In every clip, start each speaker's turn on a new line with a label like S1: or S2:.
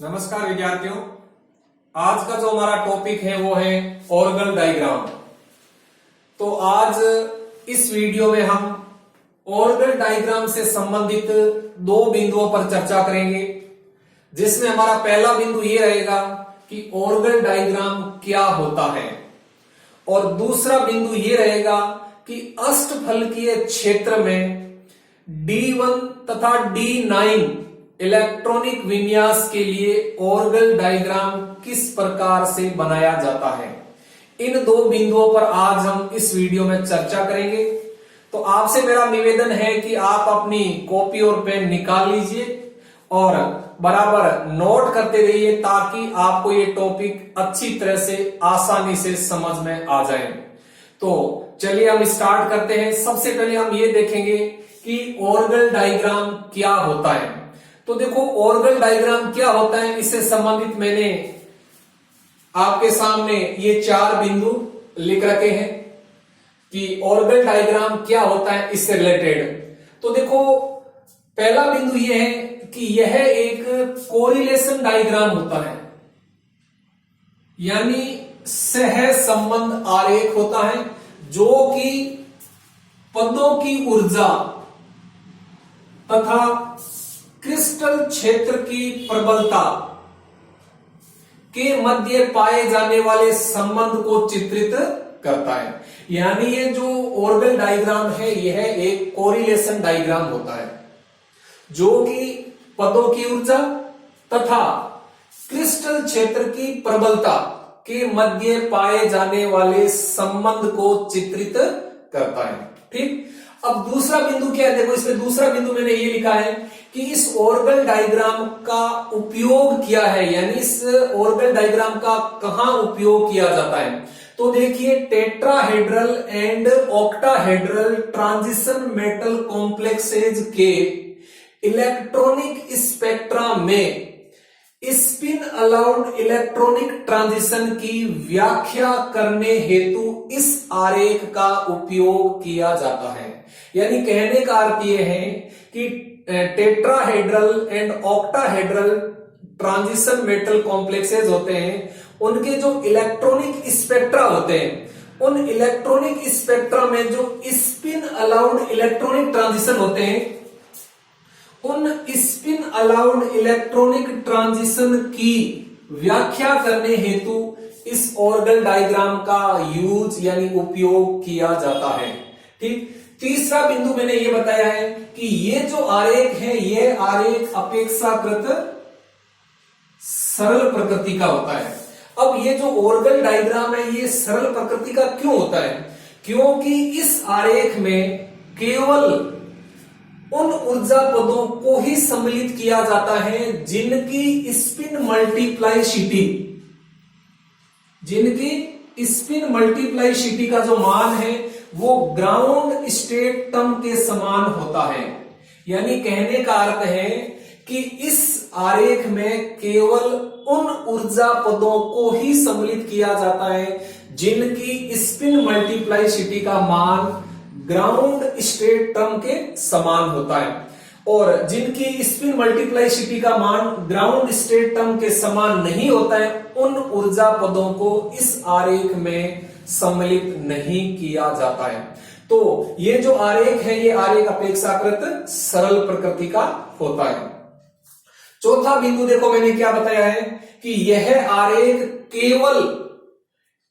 S1: नमस्कार विद्यार्थियों। आज का जो हमारा टॉपिक है वो है ऑर्गन डायग्राम। तो आज इस वीडियो में हम ऑर्गन डायग्राम से संबंधित दो बिंदुओं पर चर्चा करेंगे, जिसमें हमारा पहला बिंदु ये रहेगा कि ऑर्गन डायग्राम क्या होता है, और दूसरा बिंदु ये रहेगा कि अष्टफलकीय क्षेत्र में D1 तथा D9 इलेक्ट्रॉनिक विन्यास के लिए ऑर्गन डायग्राम किस प्रकार से बनाया जाता है। इन दो बिंदुओं पर आज हम इस वीडियो में चर्चा करेंगे। तो आपसे मेरा निवेदन है कि आप अपनी कॉपी और पेन निकाल लीजिए और बराबर नोट करते रहिए, ताकि आपको ये टॉपिक अच्छी तरह से आसानी से समझ में आ जाए। तो चलिए हम स्टार्ट करते हैं। सबसे पहले हम ये देखेंगे कि ऑर्गन डायग्राम क्या होता है। तो देखो, ऑर्गन डायग्राम क्या होता है, इससे संबंधित मैंने आपके सामने ये चार बिंदु लिख रखे हैं कि ऑर्गन डायग्राम क्या होता है इससे रिलेटेड। तो देखो, पहला बिंदु ये है कि यह एक कोरिलेशन डायग्राम होता है, यानी सह संबंध आरेख होता है, जो कि पदों की ऊर्जा तथा क्रिस्टल क्षेत्र की प्रबलता के मध्य पाए जाने वाले संबंध को चित्रित करता है। यानी ये जो ऑर्गन डायग्राम है, यह एक कोरिलेशन डायग्राम होता है, जो कि पदों की ऊर्जा तथा क्रिस्टल क्षेत्र की प्रबलता के मध्य पाए जाने वाले संबंध को चित्रित करता है। ठीक, अब दूसरा बिंदु क्या है, देखो इसमें दूसरा बिंदु मैंने ये लिखा है कि इस ऑर्गन डायग्राम का उपयोग क्या है, यानी इस ऑर्गन डायग्राम का कहां उपयोग किया जाता है। तो देखिए, tetrahedral and octahedral transition metal complexes के इलेक्ट्रॉनिक स्पेक्ट्रा में स्पिन अलाउड इलेक्ट्रॉनिक ट्रांजिशन की व्याख्या करने हेतु इस आरेख का उपयोग किया जाता है। यानी कहने का अर्थ यह है कि tetrahedral and octahedral transition metal complexes होते हैं, उनके जो इलेक्ट्रॉनिक स्पेक्ट्रा होते हैं, उन इलेक्ट्रॉनिक स्पेक्ट्रा में जो स्पिन अलाउड इलेक्ट्रॉनिक ट्रांजिशन होते हैं, उन स्पिन अलाउड इलेक्ट्रॉनिक ट्रांजिशन की व्याख्या करने हेतु इस ऑर्गन डायग्राम का यूज यानी उपयोग किया जाता है। ठीक, तीसरा बिंदु मैंने ये बताया है कि ये जो आरेख है, ये आरेख अपेक्षाकृत सरल प्रकृति का होता है। अब ये जो ऑर्गन डायग्राम है, ये सरल प्रकृति का क्यों होता है? क्योंकि इस आरेख में केवल उन ऊर्जा पदों को ही सम्मिलित किया जाता है जिनकी स्पिन मल्टीप्लाइसिटी का जो मान है वो ग्राउंड स्टेट टर्म के समान होता है। यानी कहने का अर्थ है कि इस आरेख में केवल उन ऊर्जा पदों को ही सम्मिलित किया जाता है जिनकी स्पिन मल्टीप्लाइसिटी का मान ग्राउंड स्टेट टर्म के समान होता है, और जिनकी स्पिन मल्टीप्लाइसिटी का मान ग्राउंड स्टेट टर्म के समान नहीं होता है, उन ऊर्जा पदों को इस आरेख में सम्मिलित नहीं किया जाता है। तो ये जो आरेख है, ये आरेख अपेक्षाकृत सरल प्रकृति का होता है। चौथा बिंदु देखो, मैंने क्या बताया है कि यह आरेख केवल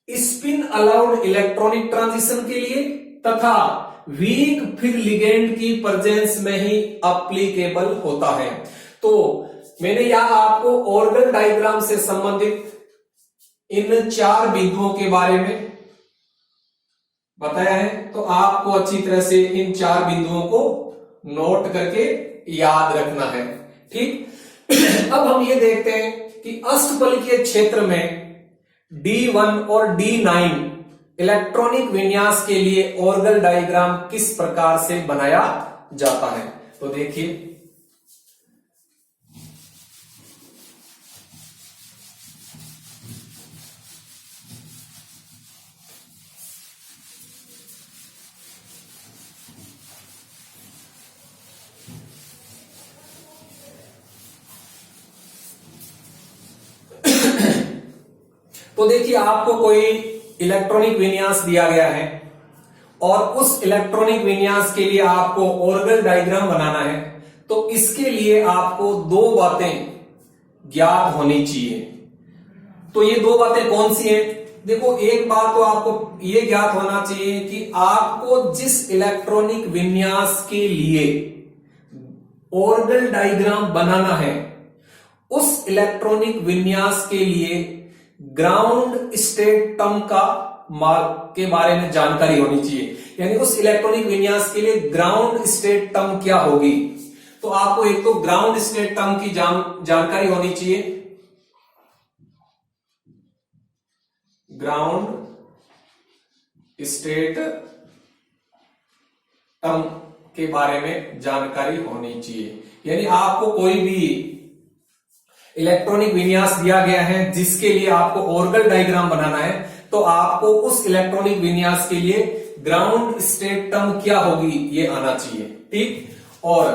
S1: स्पिन अलाउड इलेक्ट्रॉनिक ट्रांजिशन के लिए तथा वीक फिर लिगेंड की प्रेजेंस में ही एप्लीकेबल होता है। तो मैंने यहां आपको ऑर्गन डायग्राम से संबंधित इन चार बिंदुओं के बारे में बताया है, तो आपको अच्छी तरह से इन चार बिंदुओं को नोट करके याद रखना है। ठीक, अब हम ये देखते हैं कि अष्टफलकीय क्षेत्र में D1 और D9 इलेक्ट्रॉनिक विन्यास के लिए ऑर्गन डायग्राम किस प्रकार से बनाया जाता है। तो देखिए, तो देखिए आपको कोई इलेक्ट्रॉनिक विन्यास दिया गया है और उस इलेक्ट्रॉनिक विन्यास के लिए आपको ऑर्गल डायग्राम बनाना है, तो इसके लिए आपको दो बातें ज्ञात होनी चाहिए। तो ये दो बातें कौन सी हैं? देखो, एक बात तो आपको ये ज्ञात होना चाहिए कि आपको जिस इलेक्ट्रॉनिक विन्यास के लिए ऑर्गल डायग्राम बनाना है, उस इलेक्ट्रॉनिक विन्यास के लिए ग्राउंड स्टेट टर्म के बारे में जानकारी होनी चाहिए। यानी उस इलेक्ट्रॉनिक विन्यास के लिए ग्राउंड स्टेट टर्म क्या होगी, तो आपको एक तो ग्राउंड स्टेट टर्म की जानकारी होनी चाहिए। ग्राउंड स्टेट टर्म के बारे में जानकारी होनी चाहिए। यानी आपको कोई भी इलेक्ट्रॉनिक विन्यास दिया गया है जिसके लिए आपको ऑर्गल डायग्राम बनाना है, तो आपको उस इलेक्ट्रॉनिक विन्यास के लिए ग्राउंड स्टेट टर्म क्या होगी ये आना चाहिए। ठीक। और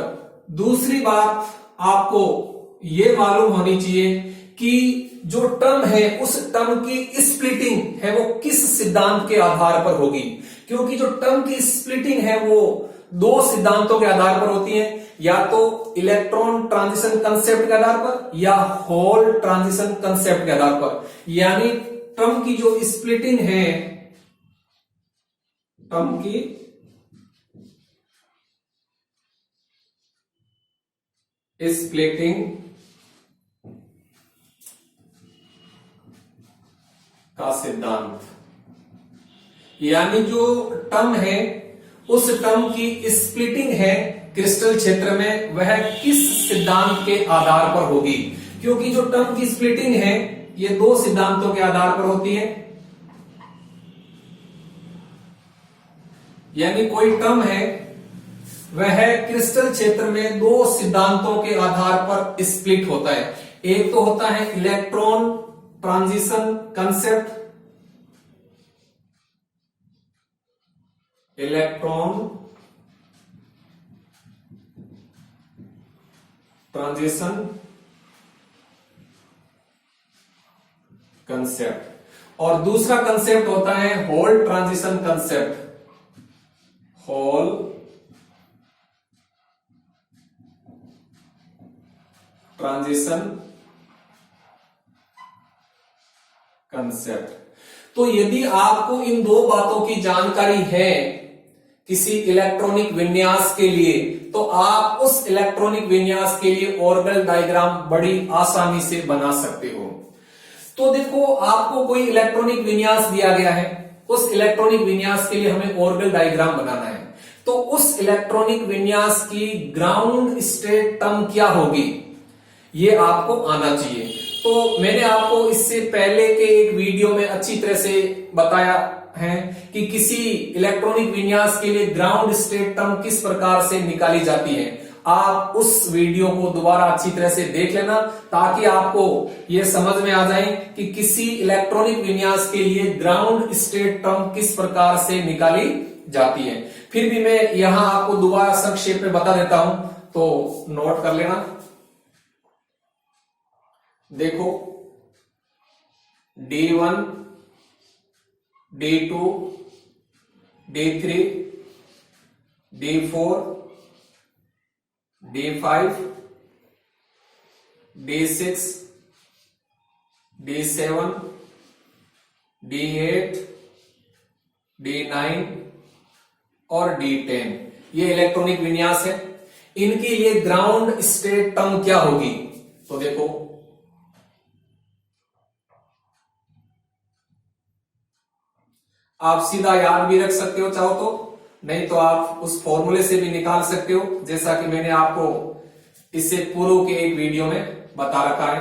S1: दूसरी बात आपको ये मालूम होनी चाहिए कि जो टर्म है उस टर्म की स्प्लिटिंग है वो किस सिद्धांत के आधार पर होगी, क्योंकि जो टर्म की स्प्लिटिंग है वो दो सिद्धांतों के आधार पर होती है, या तो इलेक्ट्रॉन ट्रांजिशन कंसेप्ट के आधार पर या होल ट्रांजिशन कंसेप्ट के आधार पर। यानी टर्म की जो स्प्लिटिंग है, टर्म की स्प्लिटिंग का सिद्धांत, यानी जो टर्म है उस टर्म की स्प्लिटिंग है क्रिस्टल क्षेत्र में, वह किस सिद्धांत के आधार पर होगी। क्योंकि जो टर्म की स्प्लिटिंग है ये दो सिद्धांतों के आधार पर होती है। यानी कोई टर्म है वह क्रिस्टल क्षेत्र में दो सिद्धांतों के आधार पर स्प्लिट होता है। एक तो होता है electron transition concept, electron transition concept, और दूसरा कंसेप्ट होता है hole transition concept, whole transition concept. तो यदि आपको इन दो बातों की जानकारी है किसी इलेक्ट्रॉनिक विन्यास के लिए, तो आप उस इलेक्ट्रॉनिक विन्यास के लिए ऑर्गल डायग्राम बड़ी आसानी से बना सकते हो। तो देखो, आपको कोई इलेक्ट्रॉनिक विन्यास दिया गया है, उस इलेक्ट्रॉनिक विन्यास के लिए हमें ऑर्गल डायग्राम बनाना है, तो उस इलेक्ट्रॉनिक विन्यास की ग्राउंड स्टेट टर्म क्या होगी ये आपको आना चाहिए। तो मैंने आपको इससे पहले के एक वीडियो में अच्छी तरह से बताया है कि किसी इलेक्ट्रॉनिक विन्यास के लिए ग्राउंड स्टेट टर्म किस प्रकार से निकाली जाती है। आप उस वीडियो को दोबारा अच्छी तरह से देख लेना, ताकि आपको यह समझ में आ जाए कि किसी इलेक्ट्रॉनिक विन्यास के लिए ग्राउंड स्टेट टर्म किस प्रकार से निकाली जाती है। फिर भी मैं यहां आपको दोबारा संक्षेप में बता देता हूं, तो नोट कर लेना। देखो, D1, D2, D3, D4, D5, D6, D7, D8, D9 और D10, ये इलेक्ट्रॉनिक विन्यास है। इनके लिए ग्राउंड स्टेट टर्म क्या होगी, तो देखो, आप सीधा याद भी रख सकते हो चाहो तो, नहीं तो आप उस फॉर्मूले से भी निकाल सकते हो, जैसा कि मैंने आपको इससे पूर्व के एक वीडियो में बता रखा है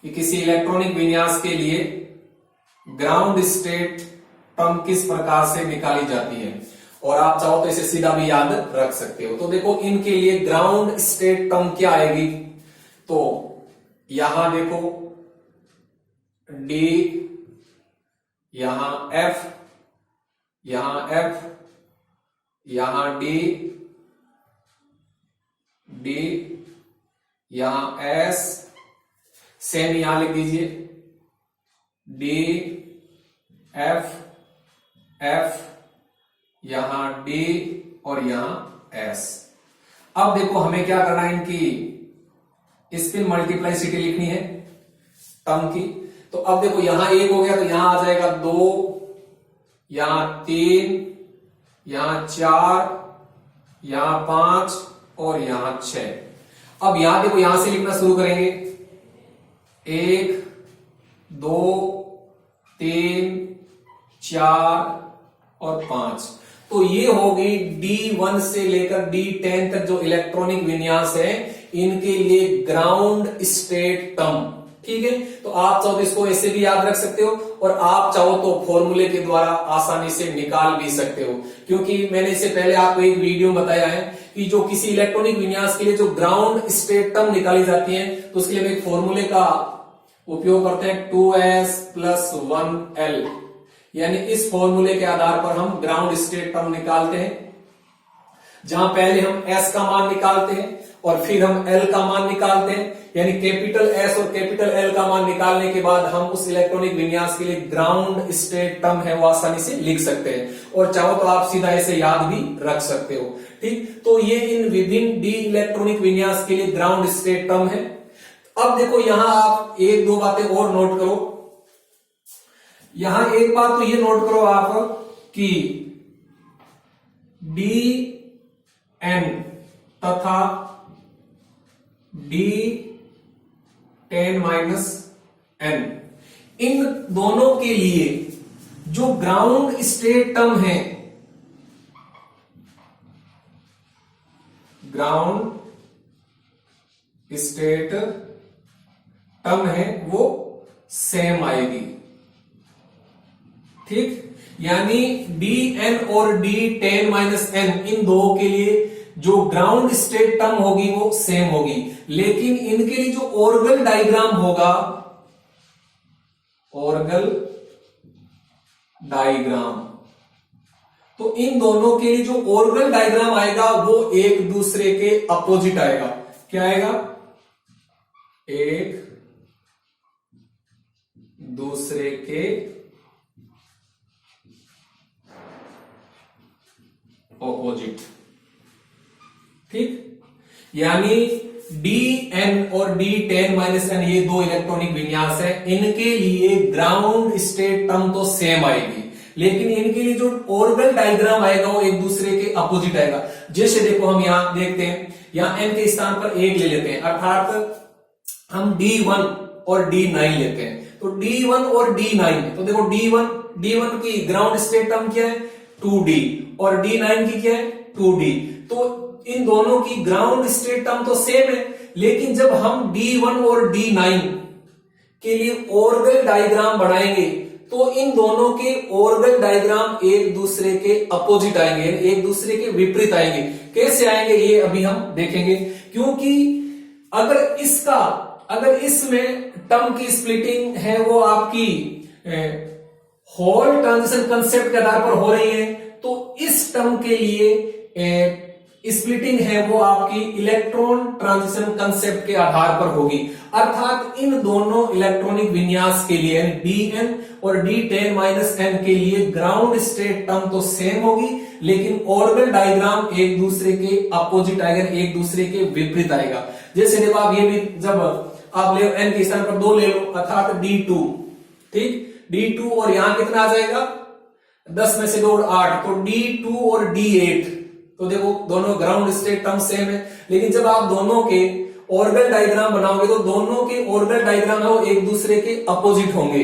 S1: कि किसी इलेक्ट्रॉनिक विन्यास के लिए ग्राउंड स्टेट टर्म किस प्रकार से निकाली जाती है, और आप चाहो तो इसे सीधा भी याद रख सकते हो। तो देखो, इनके लिए ग्राउंड स्टेट टर्म क्या आएगी, तो यहां देखो D, यहां F, यहां F, यहां D, यहां S, सेम यहां लिख दीजिए डी, एफ, एफ, यहां डी और यहां एस। अब देखो हमें क्या करना है, इनकी स्पिन मल्टीप्लाइसिटी लिखनी है टर्म की। तो अब देखो यहां एक हो गया तो यहां आ जाएगा 2, यहां 3, यहां 4, यहां 5 और यहां 6। अब यहां देखो यहां से लिखना शुरू करेंगे, 1, 2, 3, 4 और 5। तो ये होगी D1 से लेकर D10 तक जो इलेक्ट्रॉनिक विन्यास है, इनके लिए ग्राउंड स्टेट टर्म। ठीक है, तो आप चाहो तो इसको ऐसे भी याद रख सकते हो और आप चाहो तो फॉर्मूले के द्वारा आसानी से निकाल भी सकते हो, क्योंकि मैंने इससे पहले आपको एक वीडियो में बताया है कि जो किसी इलेक्ट्रॉनिक विन्यास के लिए जो ग्राउंड स्टेट टर्म निकाली जाती है, तो उसके लिए हम एक फॉर्मूले का उपयोग करते हैं, 2s + 1l। यानी इस फॉर्मूले के आधार पर हम ग्राउंड स्टेट टर्म निकालते हैं, जहां पहले हम s का मान निकालते हैं और फिर हम l का मान निकालते हैं। यानी कैपिटल S और कैपिटल L का मान निकालने के बाद हम उस इलेक्ट्रॉनिक विन्यास के लिए ग्राउंड स्टेट टर्म है वो आसानी से लिख सकते हैं, और चाहो तो आप सीधा ऐसे याद भी रख सकते हो। ठीक, तो ये इन विभिन्न डी इलेक्ट्रॉनिक विन्यास के लिए ग्राउंड स्टेट टर्म है। अब देखो यहां आप एक दो बातें और नोट करो। यहां एक बात तो ये नोट करो आप कि D10 तथा D10-n, इन दोनों के लिए जो ग्राउंड स्टेट टर्म है, ग्राउंड स्टेट टर्म है वो सेम आएगी। ठीक, यानी Dn और D10-n इन दो के लिए जो ग्राउंड स्टेट टर्म होगी वो सेम होगी, लेकिन इनके लिए जो ऑर्गल डायग्राम होगा, ऑर्गल डायग्राम, तो इन दोनों के लिए जो ऑर्गल डायग्राम आएगा वो एक दूसरे के अपोजिट आएगा। क्या आएगा? एक दूसरे के ऑपोजिट। ठीक, यानी Dn और D10-n ये दो इलेक्ट्रॉनिक विन्यास है, इनके लिए ग्राउंड स्टेट टर्म तो सेम आएगी, लेकिन इनके लिए जो ऑर्गल डायग्राम आएगा वो एक दूसरे के अपोजिट आएगा। जैसे देखो हम यहां देखते हैं, यहां n के स्थान पर 1 ले लेते हैं, अर्थात हम D1 और D9 लेते हैं। तो D1 और D9, तो देखो D1 की ग्राउंड स्टेट टर्म क्या है? 2D, और D9 की क्या है? 2D। तो इन दोनों की ग्राउंड स्टेट टर्म तो सेम है, लेकिन जब हम D1 और D9 के लिए ऑर्गल डायग्राम बनाएंगे तो इन दोनों के ऑर्गल डायग्राम एक दूसरे के अपोजिट आएंगे, एक दूसरे के विपरीत आएंगे। कैसे आएंगे ये अभी हम देखेंगे, क्योंकि अगर इसमें टर्म की स्प्लिटिंग है वो आपकी होल ट्रांजिशन कंसेप्ट के आधार पर हो रही है, तो इस टर्म के लिए स्प्लिटिंग है वो आपकी इलेक्ट्रॉन ट्रांजिशन कंसेप्ट के आधार पर होगी। अर्थात इन दोनों इलेक्ट्रॉनिक विन्यास के लिए Dn और D10-n के लिए ग्राउंड स्टेट टर्म तो सेम होगी, लेकिन ऑर्गल डायग्राम एक दूसरे के अपोजिट आएगा, एक दूसरे के विपरीत आएगा। जैसे देखो आप ये भी, जब आप ले n के स्थान पर 2 ले लो, अर्थात D2, ठीक, D2 और यहां कितना आ जाएगा? 10 में से 2 8, तो D2 और D8, तो देखो दोनों ग्राउंड स्टेट टर्म सेम है, लेकिन जब आप दोनों के ऑर्गल डायग्राम बनाओगे तो दोनों के ऑर्गल डायग्राम है वो एक दूसरे के अपोजिट होंगे।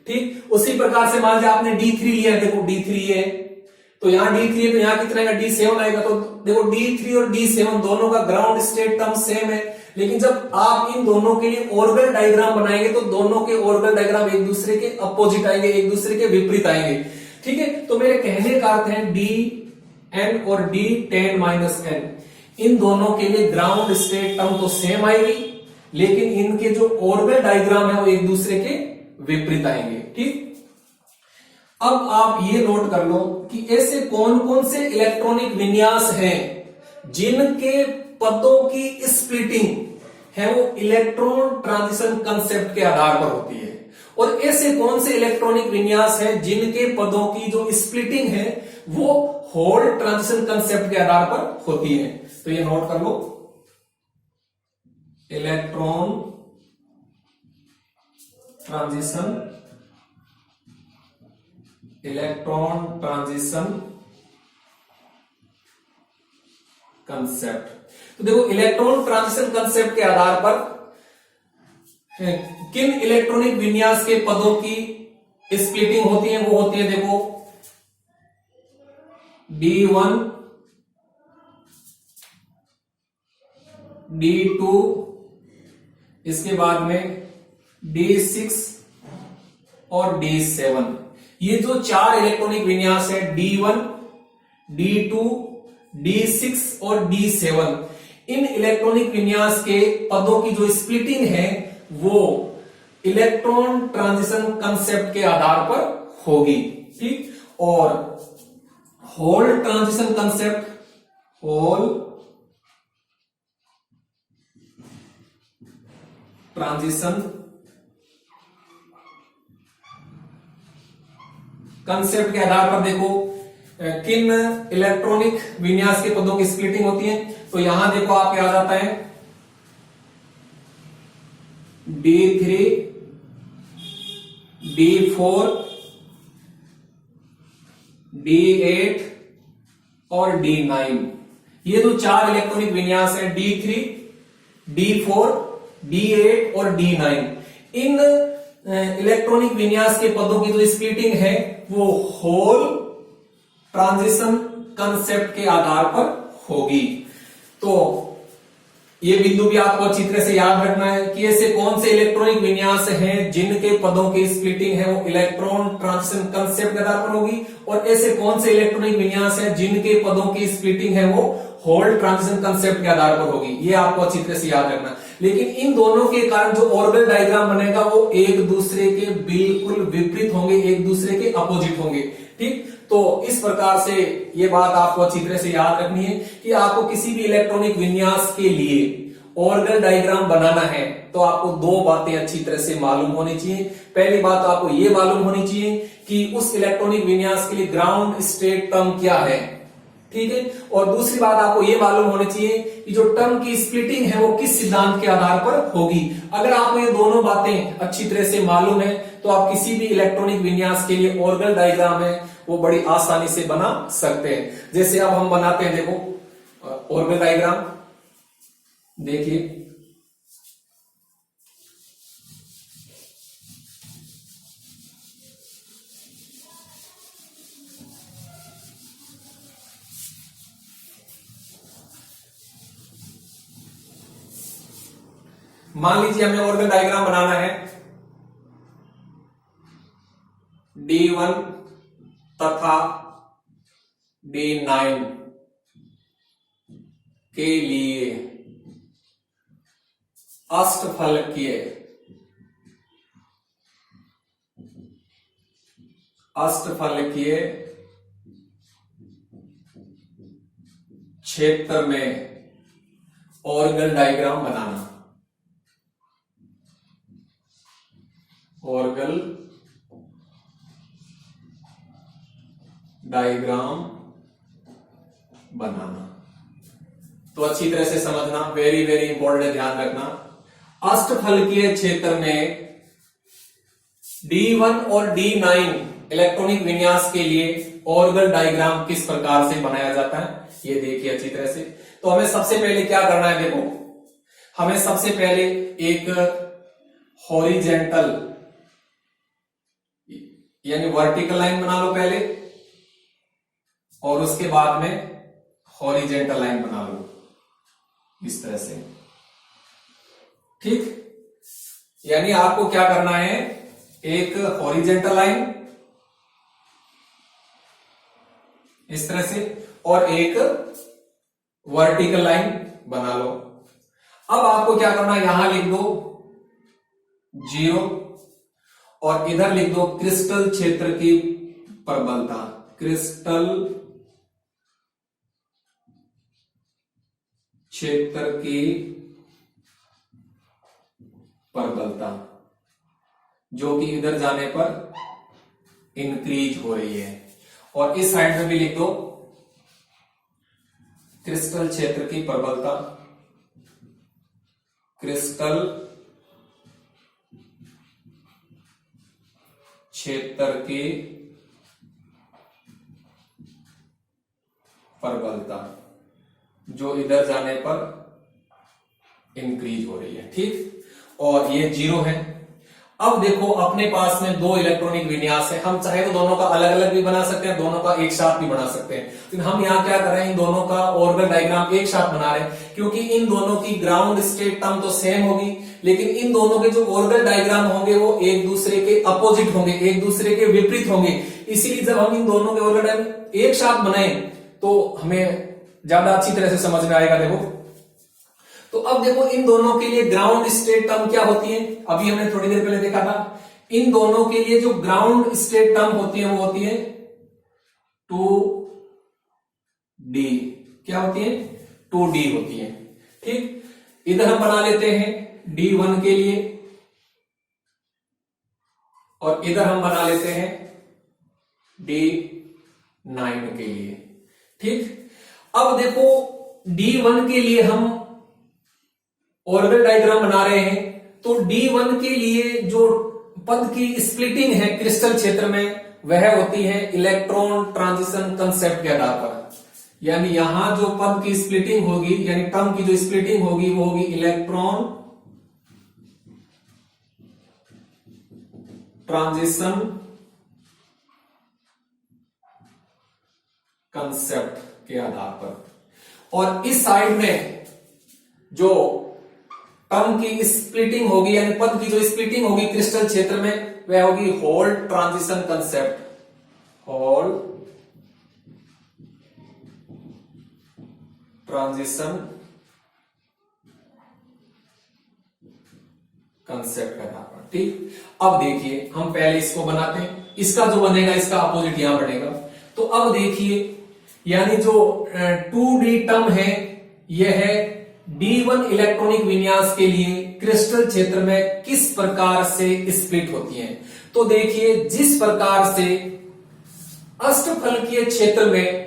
S1: ठीक, उसी प्रकार से मान लीजिए आपने D3 लिया, देखो D3 है, तो यहां D3 है तो यहां कितना आएगा? D7 आएगा। तो देखो D3 और D7 दोनों का ग्राउंड स्टेट टर्म सेम है, लेकिन जब आप इन दोनों के लिए ऑर्गल डायग्राम बनाएंगे तो दोनों के ऑर्गल डायग्राम एक दूसरे के अपोजिट आएंगे, एक दूसरे के विपरीत आएंगे। ठीक है, तो मेरे कहने का अर्थ है Dn और D10-n इन दोनों के लिए ग्राउंड स्टेट टर्म तो सेम आएगी, लेकिन इनके जो ऑर्गल डायग्राम है वो एक दूसरे के विपरीत आएंगे। ठीक, अब आप ये नोट कर लो कि ऐसे कौन कौन से इलेक्ट्रॉनिक विन्यास हैं जिनके पदों की स्प्लिटिंग है वो इलेक्ट्रॉन ट्रांजिशन कंसेप्ट के आधार पर होती है, और ऐसे कौन से इलेक्ट्रॉनिक विन्यास हैं जिनके पदों की जो स्प्लिटिंग है वो होल ट्रांजिशन कंसेप्ट के आधार पर होती है। तो ये नोट कर लो, इलेक्ट्रॉन ट्रांजिशन कंसेप्ट। तो देखो इलेक्ट्रॉन ट्रांजिशन कंसेप्ट के आधार पर किन इलेक्ट्रॉनिक विन्यास के पदों की स्प्लिटिंग होती है, वो होती है देखो D1, D2, इसके बाद में D6 और D7। ये जो चार इलेक्ट्रॉनिक विन्यास है D1, D2, D6 और D7, इन इलेक्ट्रॉनिक विन्यास के पदों की जो स्प्लिटिंग है वो इलेक्ट्रॉन ट्रांजिशन कंसेप्ट के आधार पर होगी। ठीक, और hole transition concept, whole transition concept के आधार पर देखो किन इलेक्ट्रॉनिक विन्यास के पदों की स्प्लिटिंग होती है। तो यहां देखो आपके आ जाता है D3, D4, D8 और D9। ये जो चार इलेक्ट्रॉनिक विन्यास है D3, D4, D8 और D9, इन इलेक्ट्रॉनिक विन्यास के पदों की जो स्प्लिटिंग है वो होल ट्रांजिशन कंसेप्ट के आधार पर होगी। तो ये बिंदु भी आपको अच्छी तरह से याद रखना है कि ऐसे कौन से इलेक्ट्रॉनिक विन्यास हैं जिनके पदों की स्प्लिटिंग है वो इलेक्ट्रॉन ट्रांजिशन कंसेप्ट के आधार पर होगी, और ऐसे कौन से इलेक्ट्रॉनिक विन्यास हैं जिनके पदों की स्प्लिटिंग है वो होल ट्रांजिशन कंसेप्ट के आधार पर होगी। ये आपको अच्छी तरह से याद रखना। लेकिन इन दोनों के कारण जो ऑर्बिटल डायग्राम बनेगा वो एक दूसरे के बिल्कुल विपरीत होंगे, एक दूसरे के अपोजिट होंगे। ठीक, तो इस प्रकार से ये बात आपको अच्छी तरह से याद रखनी है कि आपको किसी भी इलेक्ट्रॉनिक विन्यास के लिए ऑर्बिटल डायग्राम बनाना है तो आपको दो बातें अच्छी तरह से मालूम होनी चाहिए। पहली बात तो आपको ये मालूम होनी चाहिए कि उस इलेक्ट्रॉनिक विन्यास के लिए ग्राउंड स्टेट टर्म क्या है। ठीक है, और दूसरी बात आपको ये मालूम होनी चाहिए कि जो टर्म की स्प्लिटिंग है वो किस सिद्धांत के आधार पर होगी। अगर आपको ये दोनों बातें अच्छी तरह से मालूम है तो आप किसी भी इलेक्ट्रॉनिक विन्यास के लिए ऑर्बिटल डायग्राम है वो बड़ी आसानी से बना सकते हैं। जैसे अब हम बनाते हैं, देखो ऑर्बिटल डायग्राम देखिए, मान लीजिए हमें ऑर्बिटल डायग्राम बनाना है D1 तथा D9 के लिए अष्टफलकीय क्षेत्र में ऑर्बिटल डायग्राम बनाना। ऑर्बिटल डायग्राम बनाना तो अच्छी तरह से समझना, वेरी वेरी इंपॉर्टेंट है, ध्यान रखना। अष्टफलकीय क्षेत्र में D1 और D9 इलेक्ट्रॉनिक विन्यास के लिए ऑर्बिटल डायग्राम किस प्रकार से बनाया जाता है ये देखिए अच्छी तरह से। तो हमें सबसे पहले क्या करना है, देखो हमें सबसे पहले एक हॉरिजेंटल यानी वर्टिकल लाइन बना लो पहले, और उसके बाद में हॉरिजेंटल लाइन बना लो इस तरह से। ठीक, यानी आपको क्या करना है, एक हॉरिजेंटल लाइन इस तरह से और एक वर्टिकल लाइन बना लो। अब आपको क्या करना है, यहां लिख दो 0 और इधर लिख दो क्रिस्टल क्षेत्र की प्रबलता। क्रिस्टल क्षेत्र की प्रबलता जो कि इधर जाने पर इंक्रीज हो रही है। और इस साइड में भी लिख दो क्रिस्टल क्षेत्र की प्रबलता, क्रिस्टल क्षेत्र की प्रबलता जो इधर जाने पर इंक्रीज हो रही है। ठीक, और ये 0 है। अब देखो अपने पास में दो इलेक्ट्रॉनिक विन्यास है, हम चाहे तो दोनों का अलग अलग भी बना सकते हैं, दोनों का एक साथ भी बना सकते हैं, लेकिन हम यहाँ क्या कर रहे हैं, इन दोनों का ऑर्बिटल डायग्राम एक साथ बना रहे हैं, क्योंकि इन दोनों की ग्राउंड स्टेट टर्म तो सेम होगी, लेकिन इन दोनों के जो ऑर्बिटल डायग्राम होंगे वो एक दूसरे के अपोजिट होंगे, एक दूसरे के विपरीत होंगे। इसीलिए जब हम इन दोनों के ऑर्बिटल डायग्राम एक साथ बनाए तो हमें ज्यादा अच्छी तरह से समझ में आएगा। देखो तो अब देखो इन दोनों के लिए ग्राउंड स्टेट टर्म क्या होती है, अभी हमने थोड़ी देर पहले देखा था। इन दोनों के लिए जो ग्राउंड स्टेट टर्म होती है वो होती है 2D। क्या होती है? 2D होती है। ठीक, इधर हम बना लेते हैं D1 के लिए और इधर हम बना लेते हैं D9 के लिए। ठीक, अब देखो D1 के लिए हम ऑर्बिटल डायग्राम बना रहे हैं, तो D1 के लिए जो पद की स्प्लिटिंग है क्रिस्टल क्षेत्र में वह होती है इलेक्ट्रॉन ट्रांजिशन कंसेप्ट के आधार पर। यानी यहां जो पद की स्प्लिटिंग होगी, यानी टर्म की जो स्प्लिटिंग होगी वो होगी इलेक्ट्रॉन ट्रांजिशन कंसेप्ट के आधार पर। और इस साइड में जो टर्म की स्प्लिटिंग होगी, यानी पद की जो स्प्लिटिंग होगी क्रिस्टल क्षेत्र में वह होगी whole transition concept, whole transition concept का नाम। ठीक, अब देखिए हम पहले इसको बनाते हैं, इसका जो बनेगा इसका अपोजिट यहां बनेगा। तो अब देखिए यानी जो 2D टर्म है यह है D1 इलेक्ट्रॉनिक विन्यास के लिए क्रिस्टल क्षेत्र में किस प्रकार से स्प्लिट होती है। तो देखिए जिस प्रकार से अष्टफलकीय क्षेत्र में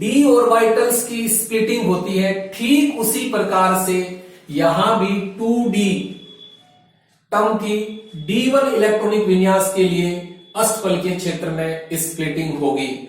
S1: D ऑर्बिटल्स की स्प्लिटिंग होती है, ठीक उसी प्रकार से यहां भी 2D टर्म की D1 इलेक्ट्रॉनिक विन्यास के लिए अष्टफलकीय क्षेत्र में स्प्लिटिंग होगी।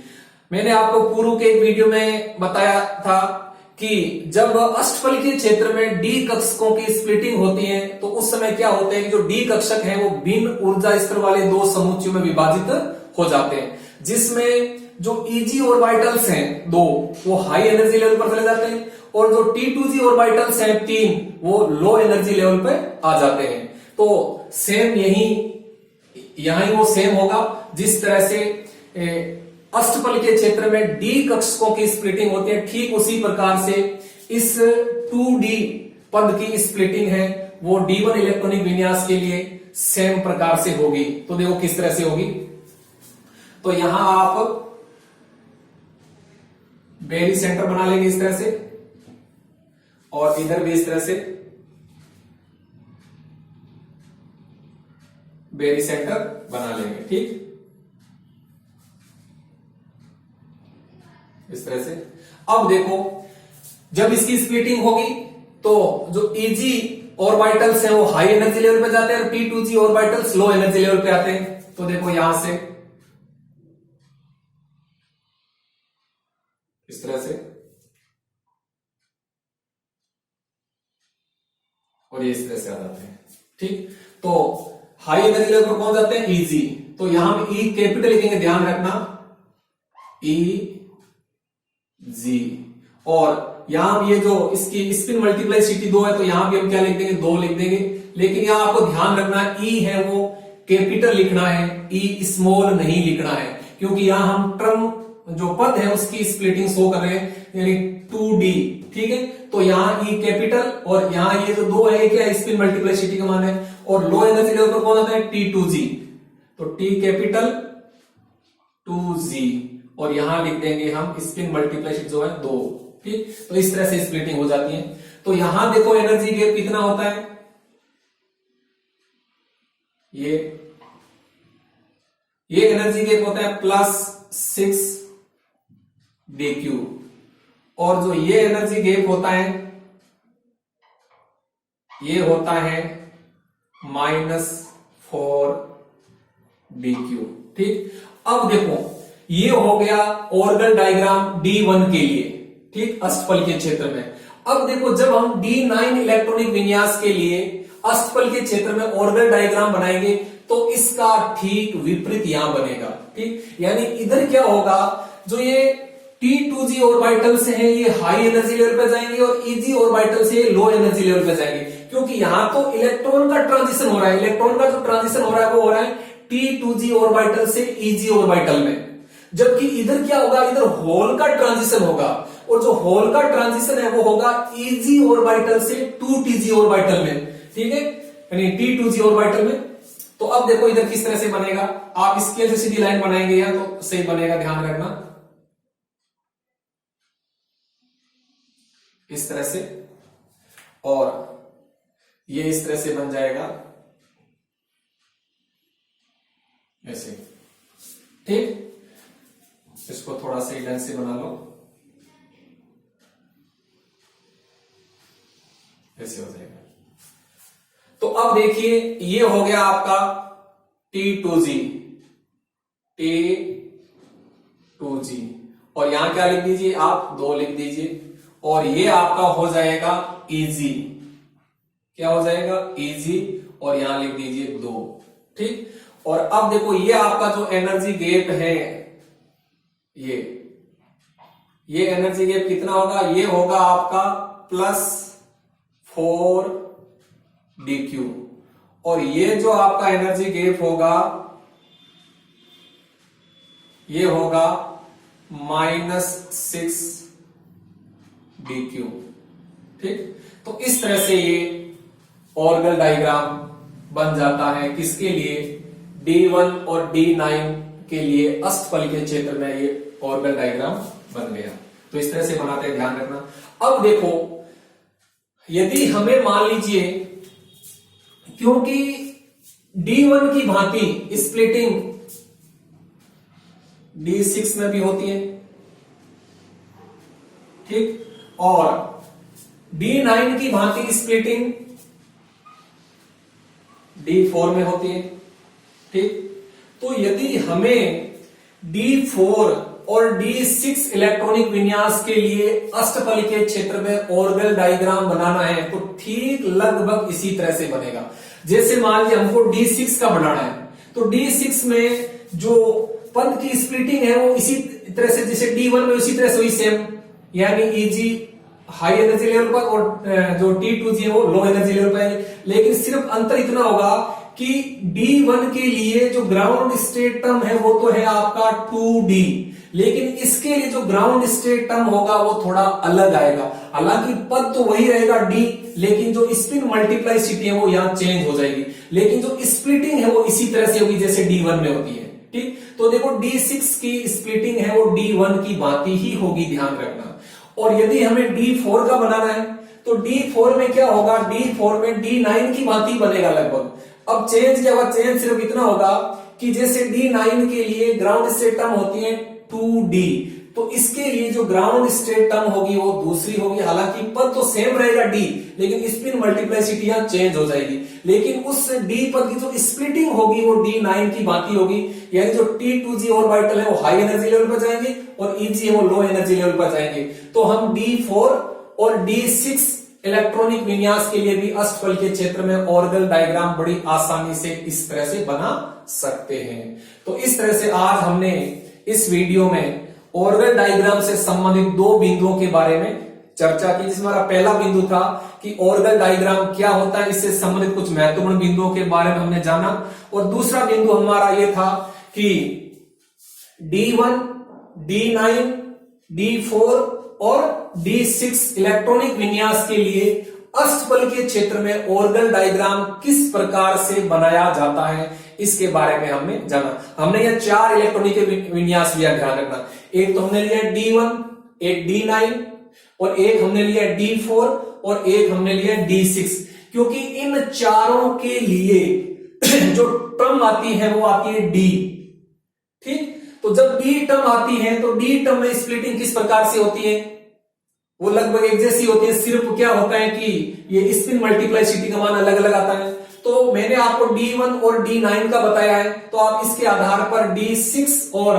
S1: मैंने आपको पूर्व के एक वीडियो में बताया था कि जब अष्टफलकीय क्षेत्र में D कक्षकों की स्प्लिटिंग होती है तो उस समय क्या होते हैं, जो D कक्षक हैं वो भिन्न ऊर्जा स्तर वाले दो समुच्चयों में विभाजित हो जाते हैं, जिसमें जो Eg ऑर्बिटल्स हैं दो वो हाई एनर्जी लेवल पर चले जाते हैं और जो T2G ऑर्बिटल्स हैं 3 वो लो एनर्जी लेवल पर आ जाते हैं। तो सेम यहां वो सेम होगा जिस तरह से अष्टफलकीय क्षेत्र में D कक्षकों की स्प्लिटिंग होती है, ठीक उसी प्रकार से इस 2D पद की स्प्लिटिंग है वो D1 इलेक्ट्रॉनिक विन्यास के लिए सेम प्रकार से होगी। तो देखो किस तरह से होगी, तो यहां आप बेरी सेंटर बना लेंगे इस तरह से और इधर भी इस तरह से बेरी सेंटर बना लेंगे। ठीक, इस तरह से। अब देखो जब इसकी स्प्लिटिंग होगी तो जो Eg ऑर्बिटल्स हैं वो हाई एनर्जी लेवल पे जाते हैं और T2G orbitals low energy level पे आते हैं। तो देखो यहां से इस तरह से और ये इस तरह से आ जाते हैं। ठीक, तो हाई एनर्जी लेवल पर कौन जाते हैं? Eg। तो यहां पे E कैपिटल लिखेंगे, ध्यान रखना Eg। और यहां ये जो इसकी स्पिन मल्टीप्लाइसिटी 2 है तो यहां भी हम क्या लिख देंगे? 2 लिख देंगे। लेकिन यहां आपको ध्यान रखना E है वो कैपिटल लिखना है, E स्मॉल नहीं लिखना है, क्योंकि यहां हम टर्म जो पद है उसकी स्प्लिटिंग शो कर रहे हैं, यानी 2D। ठीक है, तो यहां E कैपिटल और यहां ये जो 2 है क्या स्पिन मल्टीप्लाइसिटी का मान है, और लो एनर्जी लेवल पर कौन आता है? T2G। तो T कैपिटल 2G और यहां लिख देंगे हम स्पिन मल्टीप्लाइसिटी जो है 2। ठीक, तो इस तरह से स्प्लिटिंग हो जाती है। तो यहां देखो एनर्जी गैप कितना होता है, ये ये एनर्जी गैप होता है +6 dq, और जो ये एनर्जी गैप होता है ये होता है -4 dq। ठीक, अब देखो ये हो गया ऑर्गन डायग्राम D1 के लिए, ठीक, अष्टफल के क्षेत्र में। अब देखो जब हम D9 इलेक्ट्रॉनिक विन्यास के लिए अष्टफल के क्षेत्र में ऑर्गन डायग्राम बनाएंगे तो इसका ठीक विपरीत यहां बनेगा। ठीक, यानी इधर क्या होगा, जो ये T2g ऑर्बिटल्स हैं ये हाई एनर्जी लेवल पे जाएंगे और Eg ऑर्बिटल से लो एनर्जी लेवल पे जाएंगे, क्योंकि यहां तो इलेक्ट्रॉन का ट्रांजिशन हो रहा है। इलेक्ट्रॉन का जो ट्रांजिशन हो रहा है वो हो रहा है T2g ऑर्बिटल से Eg ऑर्बिटल में, जबकि इधर क्या होगा, इधर होल का ट्रांजिशन होगा, और जो होल का ट्रांजिशन है वो होगा Eg ऑर्बिटल से 2Tg ऑर्बिटल में। ठीक है, यानी T2g ऑर्बिटल में। तो अब देखो इधर किस तरह से बनेगा, आप स्केल से सीधी लाइन बनाएंगे यहां तो सही बनेगा, ध्यान रखना इस तरह से, और ये इस तरह से बन जाएगा ऐसे। ठीक, इसको थोड़ा सा ढंग से बना लो, ऐसे हो जाएगा। तो अब देखिए ये हो गया आपका T2g, और यहां क्या लिख दीजिए आप, 2 लिख दीजिए, और ये आपका हो जाएगा Eg, क्या हो जाएगा Eg, और यहां लिख दीजिए 2। ठीक, और अब देखो ये आपका जो एनर्जी गैप है, ये एनर्जी गैप कितना होगा, ये होगा आपका +4 dq, और ये जो आपका एनर्जी गैप होगा ये होगा -6 dq। ठीक, तो इस तरह से ये ऑर्गन डायग्राम बन जाता है किसके लिए, D1 और D9 के लिए अष्टफल के क्षेत्र में ये ऑर्गन डायग्राम बन गया। तो इस तरह से बनाते हैं, ध्यान रखना। अब देखो यदि हमें मान लीजिए, क्योंकि D1 की भांति स्प्लिटिंग D6 में भी होती है, ठीक, और D9 की भांति स्प्लिटिंग D4 में होती है। ठीक, तो यदि हमें D4 और D6 इलेक्ट्रॉनिक विन्यास के लिए अष्टफल के क्षेत्र में ऑर्गन डायग्राम बनाना है तो ठीक लगभग इसी तरह से बनेगा। जैसे मान लीजिए हमको D6 का बनाना है, तो D6 में जो पंथ की स्प्लिटिंग है वो इसी तरह से, जैसे D1 में उसी तरह से हुई सेम, यानी Eg हाई एनर्जी लेवल पर और जो T2g है वो लो एनर्जी लेवल पर है। लेकिन सिर्फ अंतर इतना होगा कि D1 के लिए जो ग्राउंड स्टेट टर्म है वो तो है आपका 2D, लेकिन इसके लिए जो ग्राउंड स्टेट टर्म होगा वो थोड़ा अलग आएगा। हालांकि पद तो वही रहेगा D, लेकिन जो स्पिन मल्टीप्लाइसिटी है वो यहां चेंज हो जाएगी, लेकिन जो स्प्लिटिंग है वो इसी तरह से होगी जैसे D1 में होती है। ठीक, तो देखो D6 की स्प्लिटिंग है वो D1 की भांति ही होगी, ध्यान रखना। और यदि हमें D4 का बनाना है तो D4 में क्या होगा, D4 में D9 की भांति बनेगा लगभग। अब चेंज क्या होगा, चेंज सिर्फ इतना होगा कि जैसे D9 के लिए ग्राउंड स्टेट टर्म होती है 2D, तो इसके लिए जो ग्राउंड स्टेट टर्म होगी वो दूसरी होगी। हालांकि पद तो सेम रहेगा D, लेकिन स्पिन मल्टीप्लाइसिटी यहां चेंज हो जाएगी। लेकिन उस D पद की जो स्प्लिटिंग होगी वो D9 की भांति होगी, यानी जो T2g ऑर्बिटल है वो हाई एनर्जी लेवल पर जाएंगे और Eg है वो लो एनर्जी लेवल पर जाएंगे। तो हम D4 और D6 इलेक्ट्रॉनिक विन्यास के लिए भी अष्टफल के क्षेत्र में ऑर्गन डायग्राम बड़ी आसानी से इस तरह से बना सकते हैं। तो इस तरह से आज हमने इस वीडियो में ऑर्गन डायग्राम से संबंधित 2 बिंदुओं के बारे में चर्चा की, जिसमें हमारा पहला बिंदु था कि ऑर्गन डायग्राम क्या होता है, इससे संबंधित कुछ महत्वपूर्ण बिंदुओं के बारे में हमने जाना, और दूसरा बिंदु हमारा यह था कि D1, D9, D4 और D6 इलेक्ट्रॉनिक विन्यास के लिए अष्टफल के क्षेत्र में ऑर्गन डायग्राम किस प्रकार से बनाया जाता है इसके बारे में हमने जाना। हमने यह 4 इलेक्ट्रॉनिक विन्यास लिया, ध्यान रखना। एक तो हमने लिया D1, एक D9 और एक हमने लिया D4 और एक हमने लिया D6, क्योंकि इन चारों के लिए जो टर्म आती है वो आती है D। तो जब डी टर्म आती है तो डी टर्म में स्प्लिटिंग किस प्रकार से होती है, वो लगभग एक जैसी होती है, सिर्फ क्या होता है कि ये स्पिन मल्टीप्लाइसिटी का मान अलग अलग आता है। तो मैंने आपको D1 और D9 का बताया है, तो आप इसके आधार पर D6 और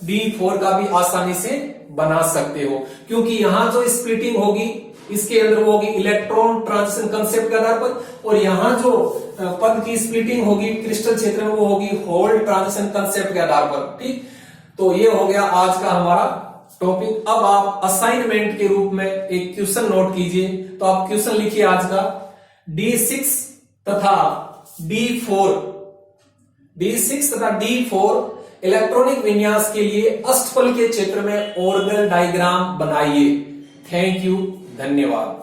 S1: D4 का भी आसानी से बना सकते हो, क्योंकि यहां जो स्प्लिटिंग होगी इसके अंदर वो होगी इलेक्ट्रॉन ट्रांजिशन कंसेप्ट के आधार पर, और यहां जो पद की स्प्लिटिंग होगी क्रिस्टल क्षेत्र में वो होगी होल ट्रांजिशन कंसेप्ट के आधार पर। ठीक, तो ये हो गया आज का हमारा टॉपिक। अब आप असाइनमेंट के रूप में एक क्वेश्चन नोट कीजिए, तो आप क्वेश्चन लिखिए आज का, D6 तथा D4 इलेक्ट्रॉनिक विन्यास के लिए अष्टफल के क्षेत्र में ऑर्गल डायग्राम बनाइए। थैंक यू, धन्यवाद।